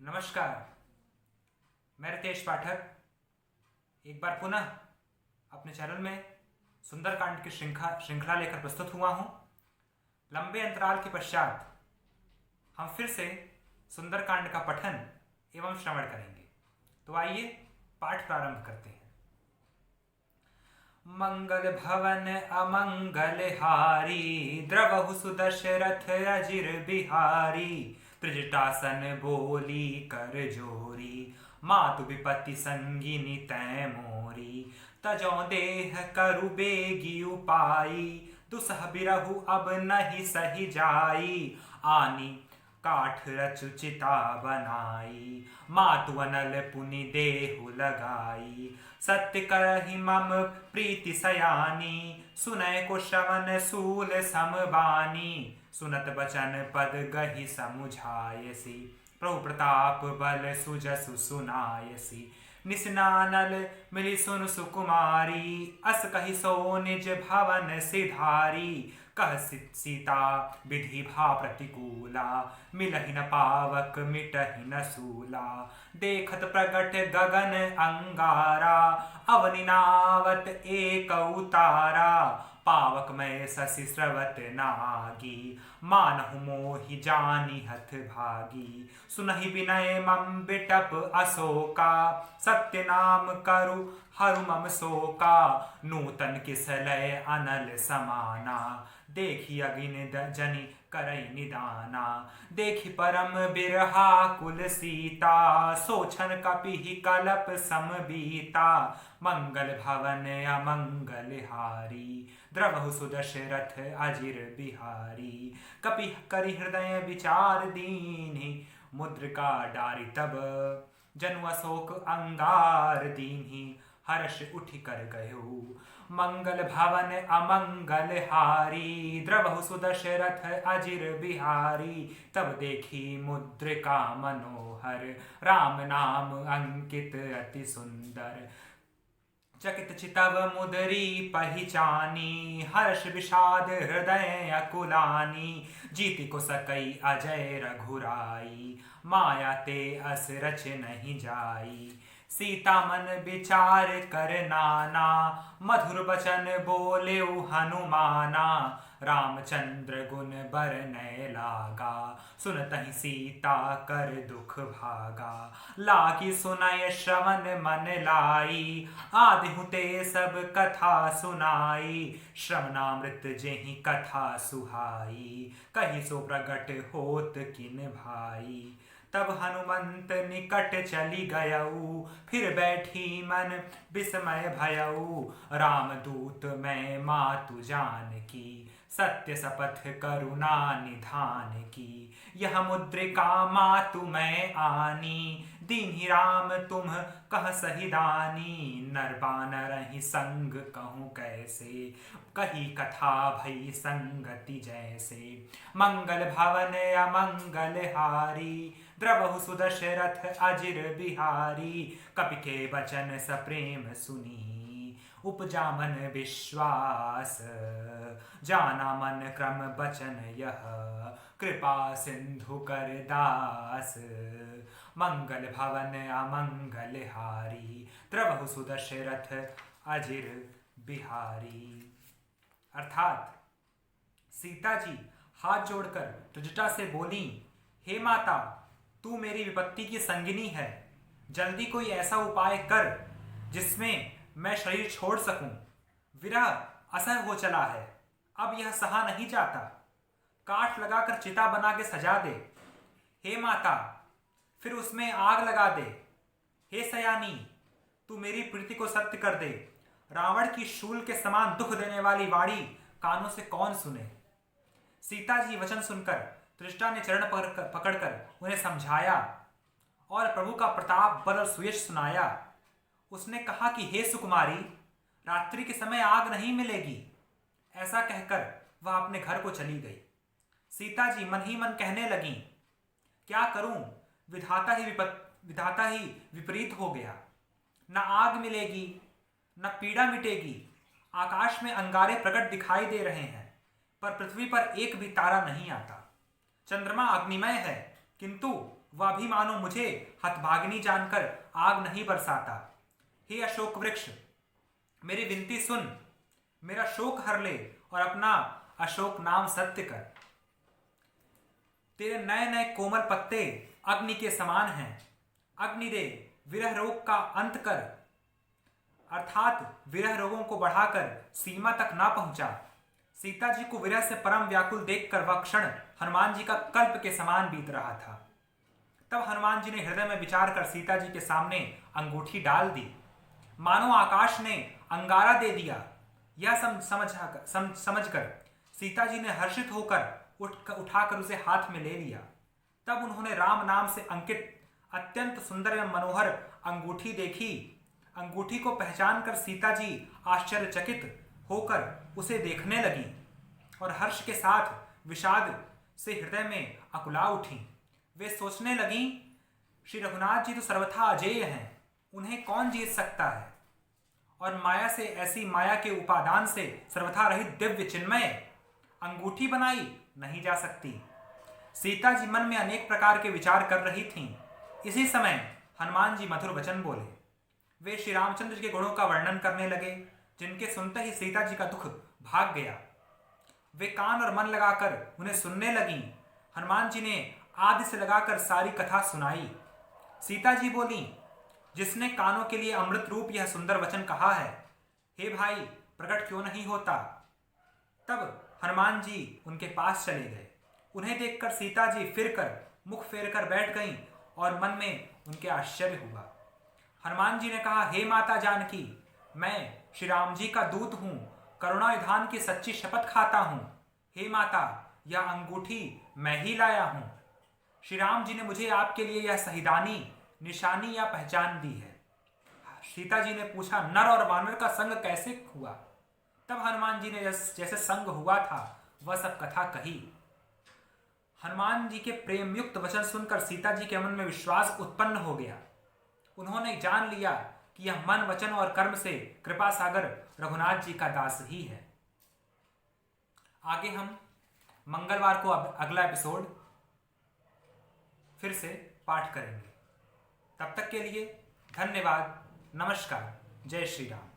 नमस्कार। मैं रितेश पाठक एक बार पुनः अपने चैनल में सुंदरकांड की श्रृंखला लेकर प्रस्तुत हुआ हूँ। लंबे अंतराल के पश्चात हम फिर से सुंदरकांड का पठन एवं श्रवण करेंगे। तो आइए पाठ प्रारंभ करते हैं। मंगल भवन अमंगल हारी, द्रवहु सुदशरथ अजिर बिहारी। त्रिजटासन बोली कर जोरी, मातु विपत्ति संगिनी तै मोरी। तजौ देह करु बेगी उपाई, दुसह बिरहु अब नहीं सही जाई। आनी काठ रचु चिता बनाई, मातु अनल पुनि देहु लगाई। सत्य करहि मम प्रीति सयानी, सुनय को श्रवण सूल समबानी। सुनत बचन पद गहि समुझायसी, प्रभु प्रताप बल सुजसु सुनायसी। निसनानल मिली सुन सुकुमारी, अस कहि सो निज भवन सिधारी। कह सीता विधि भा प्रतिकूला, मिलहि न पावक मिटहि न सूला। देखत प्रगट गगन अंगारा, अवनि नावत एक उतारा। पावक मैं शशि स्रवत नागी, मानहु मोहि जानी हथ भागी। सुनहि विनय मम बिटप अशोका, सत्य नाम करु हरु मम शोका। नूतन किसलय अनल समाना, देखी अगिन जनि करई निदाना। देखी परम बिरहा कुल सीता, सोछन कपिहि कलप समबीता। मंगल भवन अमंगल हारी, द्रवहु सुदशरथ अजिर बिहारी। कपि करि हृदय विचार दीन्हि, मुद्रिका डारि तब जनु अशोक अंगार दीन्हि। हर्ष उठि कर गयो मंगल भवन अमंगल हारी, द्रवहु सुदशरथ अजिर बिहारी। तब देखी मुद्रिका मनोहर, राम नाम अंकित अति सुंदर। चकित चितव मुदरी पहिचानी, हर्ष विषाद हृदय अकुलानी। जीति को सकई अजय रघुराई, माया ते अस रच नहीं जाई। सीता मन विचार कर नाना, मधुर बचन बोले हनुमाना। रामचंद्र गुण बरनय लागा, सुनतहि सीता कर दुख भागा। लागी सुनय श्रवण मन लाई, आदिहु ते सब कथा सुनाई। श्रवणामृत जेहि कथा सुहाई, कहि सो प्रगट होत किन भाई। तब हनुमंत निकट चली गयऊ, फिर बैठी मन विस्मय भयऊ। रामदूत मैं मातु जानकी, सत्य शपथ करुणा निधान की। यह मुद्रिका मातु मैं आनी, दीन्हि राम तुम कह सही दानी। नर बानर ही संग कहूँ कैसे, कही कथा भई संगति जैसे। मंगल भवन अमंगल हारी, द्रवहु सुदशरथ अजिर बिहारी। कपि के बचन सप्रेम सुनी, उपजा मन विश्वास। जाना मन क्रम बचन यह, कृपा सिंधु कर दास। मंगल भवन अमंगल हारी, द्रवहु सुदशरथ अजिर बिहारी। अर्थात सीता जी हाथ जोड़कर त्रिजटा से बोली, हे माता, तू मेरी विपत्ति की संगिनी है। जल्दी कोई ऐसा उपाय कर जिसमें मैं शरीर छोड़ सकूं। विरह असह्य हो चला है, अब यह सहा नहीं जाता। काठ लगाकर चिता बना के सजा दे। हे माता, फिर उसमें आग लगा दे। हे सयानी, तू मेरी प्रीति को सत्य कर दे। रावण की शूल के समान दुख देने वाली वाणी कानों से कौन सुने। सीता जी वचन सुनकर त्रिजटा ने चरण पकड़कर उन्हें समझाया और प्रभु का प्रताप बल और सुयश सुनाया। उसने कहा कि हे सुकुमारी, रात्रि के समय आग नहीं मिलेगी। ऐसा कहकर वह अपने घर को चली गई। सीता जी मन ही मन कहने लगी, क्या करूं, विधाता ही विपरीत हो गया। न आग मिलेगी, न पीड़ा मिटेगी। आकाश में अंगारे प्रकट दिखाई दे रहे हैं, पर पृथ्वी पर एक भी तारा नहीं आता। चंद्रमा अग्निमय है, किंतु वह भी मानो मुझे हतभागिनी जानकर आग नहीं बरसाता। हे अशोक वृक्ष, मेरी विनती सुन, मेरा शोक हर ले और अपना अशोक नाम सत्य कर। तेरे नए नए कोमल पत्ते अग्नि के समान हैं। अग्नि दे, विरह रोग का अंत कर, अर्थात विरह रोगों को बढ़ाकर सीमा तक ना पहुंचा। सीता जी को विरह से परम व्याकुल देखकर वह क्षण हनुमान जी का कल्प के समान बीत रहा था। तब हनुमान जी ने हृदय में विचार कर सीता जी के सामने अंगूठी डाल दी। मानो आकाश ने अंगारा दे दिया। यह समझकर सीता जी ने हर्षित होकर उठाकर उसे हाथ में ले लिया। तब उन्होंने राम नाम से अंकित अत्यंत सुंदर एवं मनोहर अंगूठी देखी। अंगूठी को पहचान कर सीता जी आश्चर्यचकित होकर उसे देखने लगी और हर्ष के साथ विषाद से हृदय में अकुला उठी। वे सोचने लगी, श्री रघुनाथ जी तो सर्वथा अजेय हैं, उन्हें कौन जीत सकता है। और माया से, ऐसी माया के उपादान से सर्वथा रहित दिव्य चिन्मय अंगूठी बनाई नहीं जा सकती। सीता जी मन में अनेक प्रकार के विचार कर रही थीं। इसी समय हनुमान जी मधुर वचन बोले। वे श्री रामचंद्र के गुणों का वर्णन करने लगे, जिनके सुनते ही सीता जी का दुख भाग गया। वे कान और मन लगाकर उन्हें सुनने लगीं। हनुमान जी ने आदि से लगाकर सारी कथा सुनाई। सीता जी बोली, जिसने कानों के लिए अमृत रूप यह सुंदर वचन कहा है, हे भाई प्रकट क्यों नहीं होता। तब हनुमान जी उनके पास चले गए। उन्हें देखकर सीता जी फिरकर मुख फेर कर बैठ गईं और मन में उनके आश्चर्य हुआ। हनुमान जी ने कहा, हे माता जानकी, मैं श्री राम जी का दूत हूं, करुणा विधान की सच्ची शपथ खाता हूं। हे माता, यह अंगूठी मैं ही लाया हूं। श्री राम जी ने मुझे आपके लिए यह सहीदानी, निशानी या पहचान दी है। सीता जी ने पूछा, नर और वानर का संग कैसे हुआ। तब हनुमान जी ने जैसे संग हुआ था वह सब कथा कही। हनुमान जी के प्रेम युक्त वचन सुनकर सीता जी के मन में विश्वास उत्पन्न हो गया। उन्होंने जान लिया कि यह मन, वचन और कर्म से कृपा सागर रघुनाथ जी का दास ही है। आगे हम मंगलवार को अगला एपिसोड फिर से पाठ करेंगे। तब तक के लिए धन्यवाद। नमस्कार। जय श्री राम।